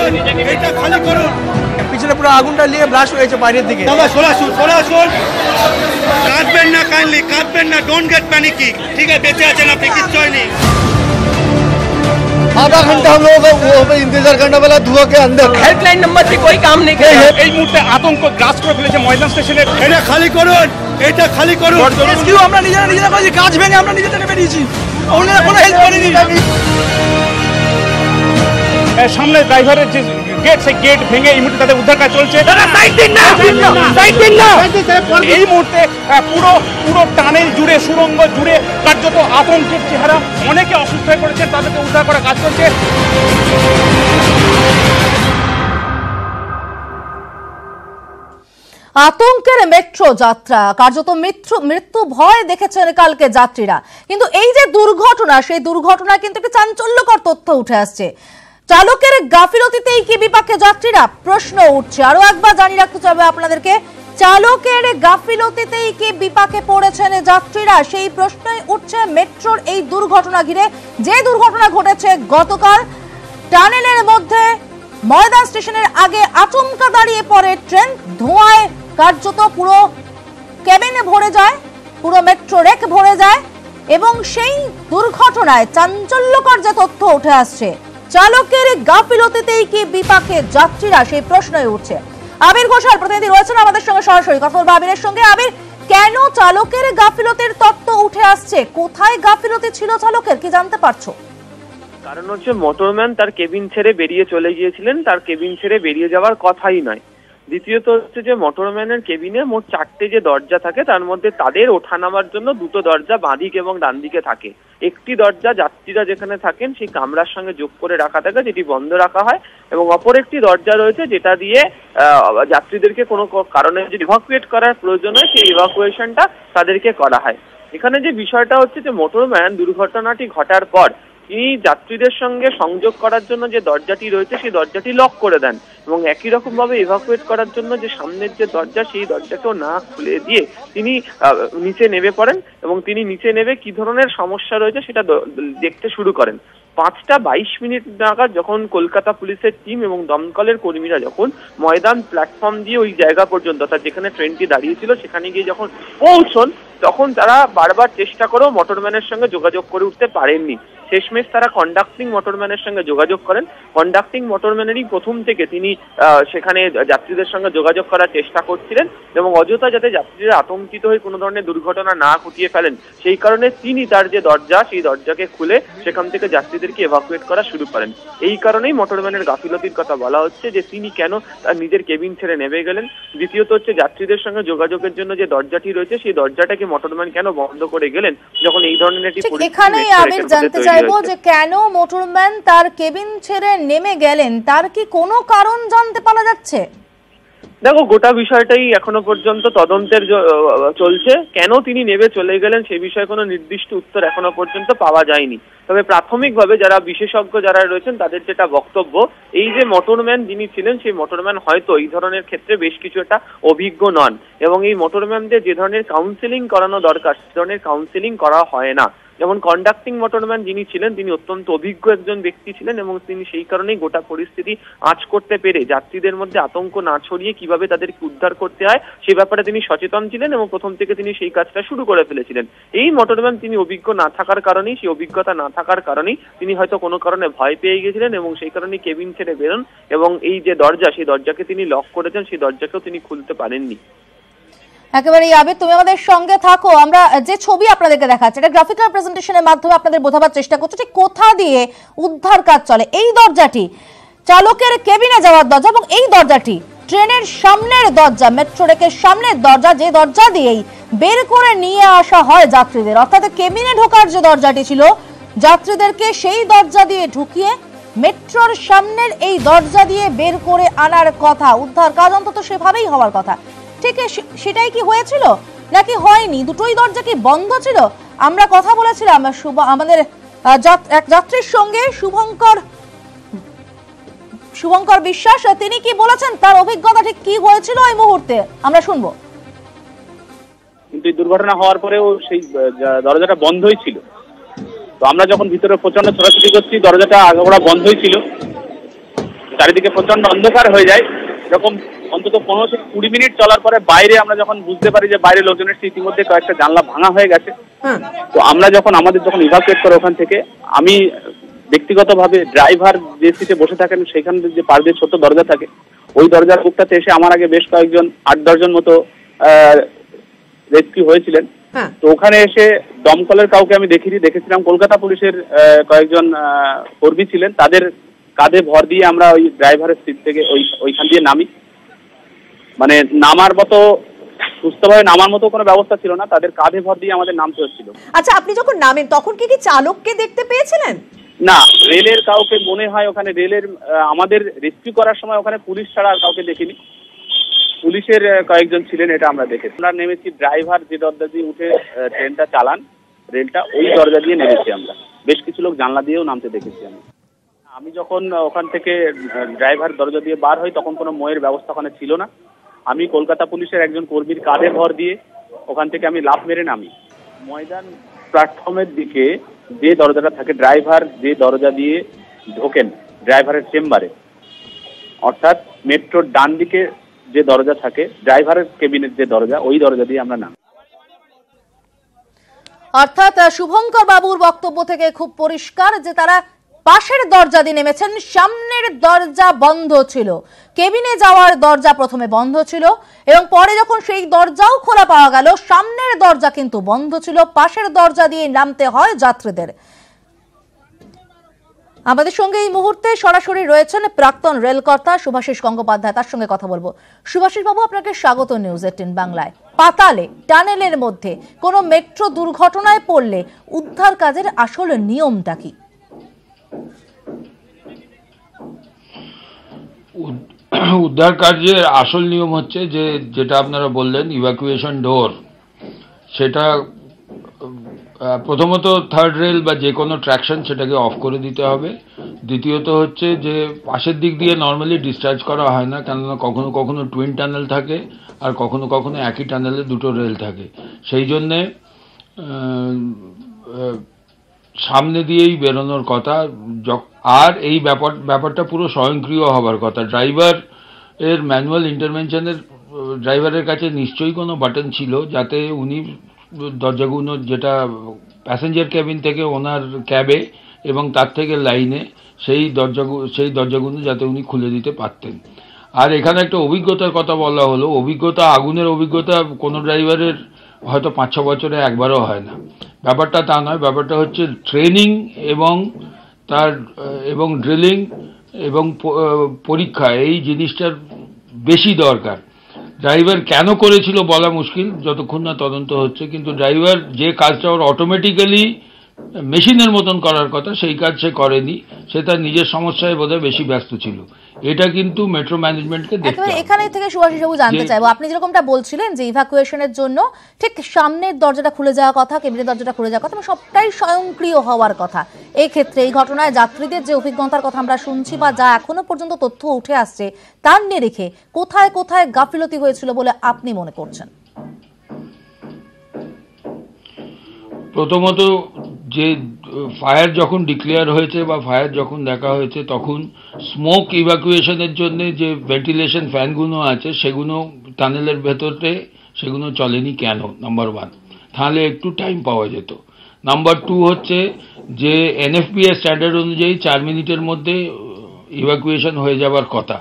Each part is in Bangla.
করুন, এটা খালি করুন। পিছনে পুরো আগুনটা নিয়ে ব্লাস্ট হয়েছে বাইরের দিকে। দাদা সরাসুন, কাঁদবেন না, কাইন্ডলি কাঁদবেন না, ডোন্ট গেট প্যানিকিং। ঠিক আছে, বেঁচে আছেন আপনি, কিচ্ছু হয়নি। आधा घंटा हम लोगों को वो पे इंतजार करने वाला धुआं के अंदर। हेल्पलाइन नंबर से कोई काम नहीं किया है। এই মুহূর্তে আতঙ্ক গ্রাস করে ফেলেছে ময়দান স্টেশনের। এটা খালি করুন, এটা খালি করুন। রেস্কিউ আমরা নিজেরা করেছি, গাছ ভেঙে আমরা নিজেরা বেরিয়েছি, ওনারা কোনো হেল্প করেনি। সামনে ড্রাইভারের যে গেট, সেই গেট ভেঙে এই মুহূর্তে তাদের উদ্ধার কাজ চলছে। এই মুহূর্তে পুরো টানেল জুড়ে, সুড়ঙ্গ জুড়ে কার্যত আতঙ্কের চেহারা। অনেকে অসুস্থ হয়ে পড়েছে, তাদেরকে উদ্ধার করার কাজ চলছে। আতঙ্কের মেট্রো যাত্রা, কার্যত মৃত্যু ভয় দেখেছেন কালকে যাত্রীরা। কিন্তু এই যে দুর্ঘটনা, সেই দুর্ঘটনা কিন্তু একটি চাঞ্চল্যকর তথ্য উঠে আসছে। চালকের গাফিলতিতেই কি বিপাকে যাত্রীরা, প্রশ্ন উঠছে। আরো একবার জানিয়ে রাখতে চাইবে আপনাদেরকে, চালকের গাফিলতিতেই কি বিপাকে পড়েছেন যাত্রীরা, সেই প্রশ্নই উঠছে মেট্রোর এই দুর্ঘটনা ঘিরে। যে দুর্ঘটনা ঘটেছে গতকাল, টানেলের মধ্যে ময়দান স্টেশনের আগে আচমকা দাঁড়িয়ে পড়ে ট্রেন, ধোঁয়ায় কার্যত পুরো কেবিনে ভরে যায়, পুরো মেট্রো রেক ভরে যায়। এবং সেই দুর্ঘটনায় চাঞ্চল্যকর যে তথ্য উঠে আসছে, চালকের গাফিলতিতেই কি বিপাকে যাত্রীরা, সেই প্রশ্নই উঠছে। আবির ঘোষাল প্রতিনিধি রয়েছেন আমাদের সঙ্গে, সরাসরি কথা বলবো আবিরের সঙ্গে। আবির, কেন চালকের গাফিলতির তথ্য উঠে আসছে? কোথায় গাফিলতি ছিল চালকের, কি জানতে পারছো? কারণ হচ্ছে মোটরম্যান তার কেবিন ছেড়ে বেরিয়ে চলে গিয়েছিলেন, তার কেবিন ছেড়ে বেরিয়ে যাওয়ার কথাই নয়। দ্বিতীয়ত হচ্ছে যে মোটরম্যানের কেবিনে মোট 4টে যে দরজা থাকে, তার মধ্যে তাদের ওঠা নামার জন্য 2টো দরজা বাঁদিক এবং ডান দিকে থাকে। একটি দরজা যাত্রীরা যেখানে থাকেন সেই কামরার সঙ্গে যোগ করে রাখা থাকে, যেটি বন্ধ রাখা হয়, এবং অপর একটি দরজা রয়েছে যেটা দিয়ে যাত্রীদেরকে কোনো কারণে যদি ইভাকুয়েট করার প্রয়োজন হয়, সেই ইভাকুয়েশনটা তাদেরকে করা হয়। এখানে যে বিষয়টা হচ্ছে যে মোটরম্যান দুর্ঘটনাটি ঘটার পর তিনি যাত্রীদের সঙ্গে সংযোগ করার জন্য যে দরজাটি রয়েছে সেই দরজাটি লক করে দেন, এবং একই রকম ভাবে ইভাকুয়েট করার জন্য যে সামনের যে দরজা সেই দরজাকেও না খুলে দিয়ে তিনি নিচে নেমে পড়েন, এবং তিনি নিচে নেমে কি ধরনের সমস্যা রয়েছে সেটা দেখতে শুরু করেন। 5:22 নাগাদ যখন কলকাতা পুলিশের টিম এবং দমকলের কর্মীরা যখন ময়দান প্ল্যাটফর্ম দিয়ে ওই জায়গা পর্যন্ত, অর্থাৎ যেখানে ট্রেনটি দাঁড়িয়েছিল সেখানে গিয়ে যখন পৌঁছন, তখন তারা বারবার চেষ্টা করেও মোটরম্যানের সঙ্গে যোগাযোগ করে উঠতে পারেননি। শেষমেশ তারা কন্ডাক্টিং মোটরম্যানের সঙ্গে যোগাযোগ করেন। কন্ডাক্টিং মোটরম্যানেরই প্রথম থেকে তিনি সেখানে যাত্রীদের সঙ্গে যোগাযোগ করার চেষ্টা করছিলেন, এবং অযথা যাতে যাত্রীরা আতঙ্কিত হয়ে কোনো ধরনের দুর্ঘটনা না ঘটিয়ে ফেলেন সেই কারণে তিনি তার যে দরজা সেই দরজাকে খুলে সেখান থেকে যাত্রীদেরকে এভাকুয়েট করা শুরু করেন। এই কারণেই মোটরম্যানের গাফিলতির কথা বলা হচ্ছে যে তিনি কেন তার নিজের কেবিন ছেড়ে নেমে গেলেন। দ্বিতীয়ত হচ্ছে যাত্রীদের সঙ্গে যোগাযোগের জন্য যে দরজাটি রয়েছে সেই দরজাটাকে মোটরম্যান কেন বন্ধ করে গেলেন যখন এই ধরনের একটি পরিস্থিতি। যে কেন মোটরম্যান তার কেবিন ছেড়ে নেমে গেলেন, তার কি কোনো কারণ জানতে পারা যাচ্ছে? দেখো, গোটা বিষয়টাই এখনো পর্যন্ত তদন্তের চলছে। কেন তিনি নেমে চলে গেলেন সে বিষয়ে কোনো নির্দিষ্ট উত্তর এখনো পর্যন্ত পাওয়া যায়নি। তবে প্রাথমিকভাবে যারা বিশেষজ্ঞ যারা রয়েছেন তাদের যেটা বক্তব্য, এই যে মোটরম্যান যিনি ছিলেন সেই মোটরম্যান হয়তো এই ধরনের ক্ষেত্রে বেশ কিছু একটা অভিজ্ঞ নন, এবং এই মোটরম্যানদের যে ধরনের কাউন্সেলিং করানো দরকার সে ধরনের কাউন্সেলিং করা হয় না। যেমন কন্ডাক্টিং মোটরম্যান যিনি ছিলেন তিনি অত্যন্ত অভিজ্ঞ একজন ব্যক্তি ছিলেন, এবং তিনি সেই কারণেই গোটা পরিস্থিতি আঁচ করতে পেরে যাত্রীদের মধ্যে আতঙ্ক না ছড়িয়ে কিভাবে তাদেরকে উদ্ধার করতে হয় সে ব্যাপারে তিনি সচেতন ছিলেন, এবং প্রথম থেকে তিনি সেই কাজটা শুরু করে ফেলেছিলেন। এই মোটরম্যান তিনি অভিজ্ঞ না থাকার কারণেই, সেই অভিজ্ঞতা না থাকার কারণেই তিনি হয়তো কোনো কারণে ভয় পেয়ে গেছিলেন, এবং সেই কারণেই কেবিন ছেড়ে বেরোন, এবং এই যে দরজা সেই দরজাকে তিনি লক করেছেন সেই দরজাকেও তিনি খুলতে পারেননি। একেবারে আবির, তুমি আমাদের সঙ্গে থাকো। আমরা যে ছবি আপনাদেরকে দেখাচ্ছি এটা গ্রাফিক্যাল প্রেজেন্টেশনের মাধ্যমে আপনাদের বোঝাবার চেষ্টা করছি যে কোথা দিয়ে উদ্ধার কাজ চলে। এই দরজাটি চালকের কেবিনে যাওয়ার দরজা, এবং এই দরজাটি ট্রেনের সামনের দরজা, মেট্রো রেকের সামনের দরজা, যে দরজা দিয়েই বের করে নিয়ে আসা হয় যাত্রীদের। অর্থাৎ কেবিনে ঢোকার যে দরজাটি ছিল যাত্রীদেরকে সেই দরজা দিয়ে ঢুকিয়ে মেট্রোর সামনের এই দরজা দিয়ে বের করে আনার কথা, উদ্ধার কাজ অন্তত সেভাবেই হওয়ার কথা। ঠিক সেটাই কি হয়েছিল নাকি হয়নি? দুটোই দরজা কি বন্ধ ছিল? আমরা কথা বলেছিলাম আমাদের এক যাত্রীর সঙ্গে, শুভঙ্কর বিশ্বাস, তিনি কি বলেছেন, তার অভিজ্ঞতা ঠিক কি হয়েছিল এই মুহূর্তে আমরা শুনবো। কিন্তু এই দুর্ঘটনা হওয়ার পরেও সেই দরজাটা বন্ধই ছিল। তো আমরা যখন ভিতরে প্রচন্ড ছোটাছুটি করছি দরজাটা আগাগোড়া বন্ধই ছিল। চারিদিকে প্রচন্ড অন্ধকার হয়ে যায়, এরকম অন্তত 15 থেকে 20 মিনিট চলার পরে বাইরে আমরা যখন বুঝতে পারি যে বাইরে লোকজনের ইতিমধ্যে কয়েকটা জানলা ভাঙা হয়ে গেছে। তো আমরা আমাদের যখন ইভাকুয়েট করে ওখান থেকে, আমি ব্যক্তিগতভাবে ড্রাইভার যে সিটে বসে থাকেন সেখানে যে পার দিয়ে ছোট দরজা থাকে, ওই দরজার মুখটাতে এসে আমার আগে বেশ কয়েকজন 8-10 জন মতো রেস্কিউ হয়েছিলেন। তো ওখানে এসে দমকলের কাউকে আমি দেখেছিলাম, কলকাতা পুলিশের কয়েকজন কর্মী ছিলেন, তাদের কাঁধে ভর দিয়ে আমরা ওই ড্রাইভারের সিট থেকে ওইখান দিয়ে নামি। মানে নামার মতো সুস্থভাবে নামার মতো কোনো ব্যবস্থা ছিল না, তাদের কাঁধে ভর দিয়ে আমাদের নামতে হচ্ছিল। আচ্ছা, আপনি যখন নামেন তখন কি চালককে দেখতে পেয়েছিলেন? না, রেলের কাউকে মনে হয় ওখানে রেলের আমাদের রেস্কিউ করার সময় ওখানে পুলিশ ছাড়া আর কাউকে দেখিনি। পুলিশের কয়েকজন ছিলেন, এটা আমরা দেখেছি। আমরা নেমেছি, ড্রাইভার যে দরজা দিয়ে উঠে ট্রেনটা চালান, রেলটা, ওই দরজা দিয়ে নেমেছি আমরা। বেশ কিছু লোক জানলা দিয়েও নামতে দেখেছি আমি যখন ওখান থেকে ড্রাইভার দরজা দিয়ে বার হই তখন কোনো ময়ের ব্যবস্থা ওখানে ছিল না। আমি কলকাতা পুলিশের একজন কর্মীর কাঁধে ভর দিয়ে ওখান থেকে আমি লাফ মেরে নামি। ময়দান প্ল্যাটফর্মের দিকে যে দরজাটা থাকে, ড্রাইভার যে দরজা দিয়ে ঢোকেন ড্রাইভারের চেম্বারে, অর্থাৎ মেট্রোর ডান দিকে যে দরজা থাকে ড্রাইভারের কেবিনের যে দরজা, ওই দরজা দিয়ে আমরা নামি। অর্থাৎ শুভঙ্কর বাবুর বক্তব্য থেকে খুব পরিষ্কার যে তারা পাশের দরজা দিয়ে নেমেছেন, সামনের দরজা বন্ধ ছিল, কেবিনে যাওয়ার দরজা প্রথমে বন্ধ ছিল এবং পরে যখন সেই দরজাও খোলা পাওয়া গেল, সামনের দরজা কিন্তু বন্ধ ছিল, পাশের দরজা দিয়ে নামতে হয় যাত্রীদের। আমাদের সঙ্গে এই মুহূর্তে সরাসরি রয়েছেন প্রাক্তন রেলকর্তা শুভাশিস গঙ্গোপাধ্যায়, তার সঙ্গে কথা বলবো। শুভাশিস বাবু, আপনাকে স্বাগত নিউজ 18 বাংলায়। পাতালে টানেলের মধ্যে কোনো মেট্রো দুর্ঘটনায় পড়লে উদ্ধার কাজের আসল নিয়মটা কি? উদ্ধার কার্যের আসল নিয়ম হচ্ছে যে যেটা আপনারা বললেন ইভাকুয়েশন ডোর, সেটা প্রথমত থার্ড রেল বা যে কোনো ট্র্যাকশন সেটাকে অফ করে দিতে হবে। দ্বিতীয়ত হচ্ছে যে পাশের দিক দিয়ে নর্মালি ডিসচার্জ করা হয় না, কেননা কখনো কখনো টুইন টানেল থাকে আর কখনো কখনো একই টানেলে দুটো রেল থাকে, সেই জন্যে সামনে দিয়েই বেরোনোর কথা। আর এই ব্যাপারটা পুরো স্বয়ংক্রিয় হবার কথা। ড্রাইভার এর ম্যানুয়াল ইন্টারভেনশনের ড্রাইভারের কাছে নিশ্চয়ই কোনো বাটন ছিল যাতে উনি দরজাগুলো, যেটা প্যাসেঞ্জার ক্যাবিন থেকে ওনার ক্যাবে এবং তার থেকে লাইনে, সেই দরজাগুলো যাতে উনি খুলে দিতে পারতেন। আর এখানে একটা অভিজ্ঞতার কথা বলা হলো, আগুনের অভিজ্ঞতা কোনো ড্রাইভারের হয়তো 5-6 বছরে একবারও হয় না। ব্যাপারটা তা নয়, ব্যাপারটা হচ্ছে ট্রেনিং এবং ড্রিলিং এবং পরীক্ষা, এই জিনিসটার বেশি দরকার। ড্রাইভার কেন করেছিল বলা মুশকিল যতক্ষণ না তদন্ত হচ্ছে, কিন্তু ড্রাইভার যে কাজটা ওর অটোমেটিক্যালি মেশিনের মতন করার কথা সেই কাজ সে করেনি, সে তার নিজের সমস্যায় বোধহয় বেশি ব্যস্ত ছিল। এটা কিন্তু মেট্রো ম্যানেজমেন্টকে দেখতে হবে। এখানে থেকে সুভাষিস বাবু জানতে চাইবো, আপনি যেরকমটা বলছিলেন যে ইভাকুয়েশনের জন্য ঠিক সামনের দরজাটা খুলে যাওয়ার কথা, কেবিনের দরজাটা খুলে যাওয়ার কথা, সবটাই স্বয়ংক্রিয় হওয়ার কথা। এই ক্ষেত্রে এই ঘটনায় যাত্রীদের যে অভিজ্ঞতার কথা আমরা শুনছি বা যা এখনো পর্যন্ত তথ্য উঠে আসছে, তার নিরিখে কোথায় কোথায় গাফিলতি হয়েছিল বলে আপনি মনে করছেন? প্রথমত, যে ফায়ার যখন ডিক্লেয়ার হয়েছে বা ফায়ার যখন দেখা হয়েছে, তখন স্মোক ইভাকুয়েশনের জন্য যে ভেন্টিলেশন ফ্যানগুলো আছে সেগুলো টানেলের ভেতরে সেগুলো চলেনি কেন, নাম্বার 1, তাহলে একটু টাইম পাওয়া যেত। নাম্বার 2 হচ্ছে যে এনএফপিএস স্ট্যান্ডার্ড অনুযায়ী 4 মিনিটের মধ্যে ইভাকুয়েশন হয়ে যাবার কথা,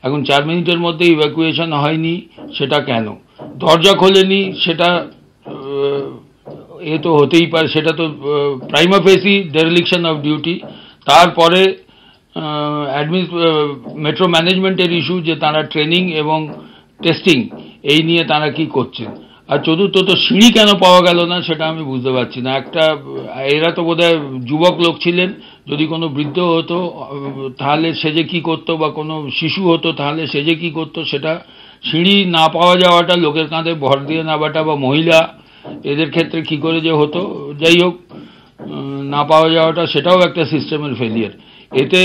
এখন 4 মিনিটের মধ্যে ইভাকুয়েশন হয়নি, সেটা কেন? দরজা খোলেনি, সেটা এ তো হতেই পারে, সেটা তো প্রাইমা ফেসি ডেরিলিকশন অফ ডিউটি। তারপরে মেট্রো ম্যানেজমেন্টের ইস্যু যে তারা ট্রেনিং এবং টেস্টিং এই নিয়ে তারা কি করছেন। আর চতুর্থত সিঁড়ি কেন পাওয়া গেল না সেটা আমি বুঝতে পারছি না। এরা তো বোধহয় যুবক লোক ছিলেন, যদি কোনো বৃদ্ধ হতো তাহলে সেজে কি করতো, বা কোনো শিশু হতো তাহলে সেজে কি করতো, সেটা সিঁড়ি না পাওয়া যাওয়াটা, লোকের কাঁধে ভর দিয়ে নামাটা, বা মহিলা এদের ক্ষেত্রে কি করে যে হতো, যাই হোক, না পাওয়া যাওয়াটা সেটাও একটা সিস্টেমের ফেলিয়ার। এতে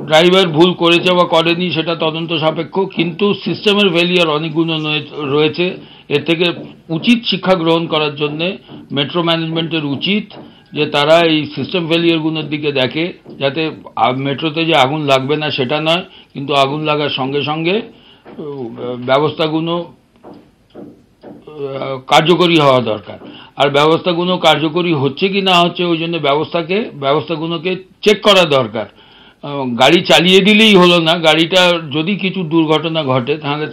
ড্রাইভার ভুল করেছে বা করেনি সেটা তদন্ত সাপেক্ষ, কিন্তু সিস্টেমের ফেলিয়ার অনেকগুলো রয়েছে। এর থেকে উচিত শিক্ষা গ্রহণ করার জন্যে মেট্রো ম্যানেজমেন্টের উচিত যে তারা এই সিস্টেম ফেলিয়ারগুলোর দিকে দেখে, যাতে মেট্রোতে যে আগুন লাগবে না সেটা নয়, কিন্তু আগুন লাগার সঙ্গে সঙ্গে ব্যবস্থাগুলো কার্যকরী হওয়া দরকার। আর ব্যবস্থাগুলো কার্যকরী হচ্ছে কি না হচ্ছে ওই জন্য ব্যবস্থাগুলোকে চেক করা দরকার। গাড়ি চালিয়ে দিলেই হলো না, গাড়িটা যদি কিছু দুর্ঘটনা ঘটে তাহলে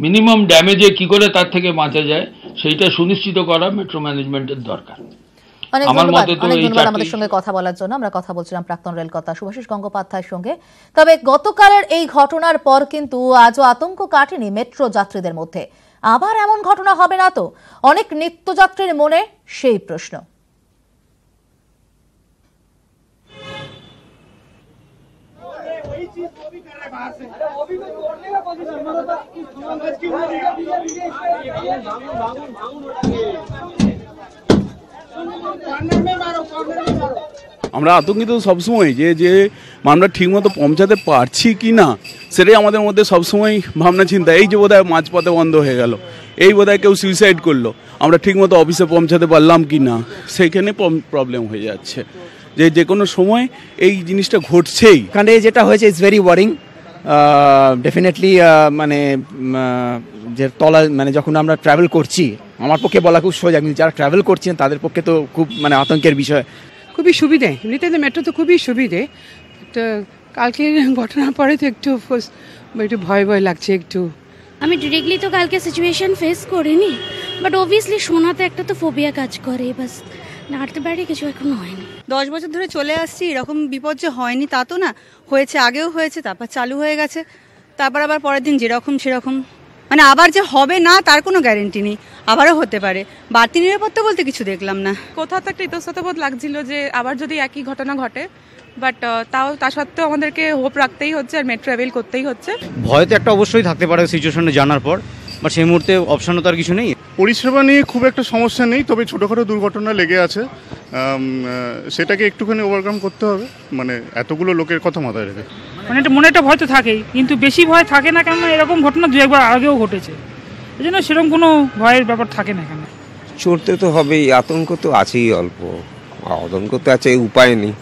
মিনিমাম ড্যামেজে কি করে তার থেকে বাঁচা যায় সেইটা সুনিশ্চিত করা মেট্রো ম্যানেজমেন্টের দরকার। অনেক ধন্যবাদ আমাদের সঙ্গে কথা বলার জন্য। আমরা কথা বলছিলাম প্রাক্তন রেলকর্তা শুভাশিস গঙ্গোপাধ্যায়ের সঙ্গে। তবে গতকালের এই ঘটনার পর কিন্তু আজও আতঙ্ক কাটেনি মেট্রো যাত্রীদের মধ্যে। আবার এমন ঘটনা হবে না তো? অনেক নিত্যযাত্রীর মনে সেই প্রশ্ন। আমরা আতঙ্কিত সবসময় যে আমরা ঠিকমতো পৌঁছাতে পারছি কি না সেটাই আমাদের মধ্যে সবসময় ভাবনা চিন্তা। এই যে বোধহয় মাঝপথে বন্ধ হয়ে গেল, এই বোধহয় কেউ সুইসাইড করলো, আমরা ঠিকমতো অফিসে পৌঁছাতে পারলাম কি না, সেইখানে প্রবলেম হয়ে যাচ্ছে। যে কোনো সময় এই জিনিসটা ঘটছেই। এখানে যেটা হয়েছে ইটস ভেরি ওয়ারিং ডেফিনেটলি। মানে যে মানে যখন আমরা ট্রাভেল করছি, আমার পক্ষে বলা খুব সোজা, কিন্তু যারা ট্রাভেল করছেন তাদের পক্ষে তো খুব মানে আতঙ্কের বিষয়। খুবই সুবিধে, এমনিতে মেট্রো তো খুবই সুবিধে। তো কালকে ঘটনার পরে তো একটু ভয় লাগছে একটু। আমি ডিরেক্টলি তো কালকে সিচুয়েশন ফেস করিনি, বাট অবভিয়াসলি শোনাতে একটা তো ফোবিয়া কাজ করে, বাস নাড়তে পারে কিছু এখনো হয়নি। 10 বছর ধরে চলে আসছি, এরকম বিপদ যে হয়নি তা তো না, হয়েছে, আগেও হয়েছে, তারপর চালু হয়ে গেছে, তারপর আবার পরের দিন যেরকম সেরকম, মানে আবার যে হবে না তার কোনো গ্যারেন্টি নেই, আবারও হতে পারে। বাড়তি নিরাপত্তা বলতে কিছু দেখলাম না। কোথাও তো একটা ইতস্ততবোধ লাগছিল যে আবার যদি একই ঘটনা ঘটে, বাট তা সত্ত্বেও আমাদেরকে হোপ রাখতেই হচ্ছে আর মেট্রো অ্যাভেল করতেই হচ্ছে। ভয় তো একটা অবশ্যই থাকতে পারে সিচুয়েশনটা জানার পর, বাট সেই মুহূর্তে অপশনও তো আর কিছু নেই। পরিষেবা নিয়ে খুব একটা সমস্যা নেই, তবে ছোটোখাটো দুর্ঘটনা লেগে আছে, সেটাকে একটুখানি ওভারকাম করতে হবে, মানে এতগুলো লোকের কথা মাথায় রেখে। মানে মনে একটা ভয় তো থাকেই, কিন্তু বেশি ভয় থাকে না, কেন এরকম ঘটনা 2-1বার আগেও ঘটেছে, এই জন্য সেরকম কোনো ভয়ের ব্যাপার থাকে না। এখানে চড়তে তো হবেই, আতঙ্ক তো আছেই, অল্প আতঙ্ক তো আছে, উপায় নেই।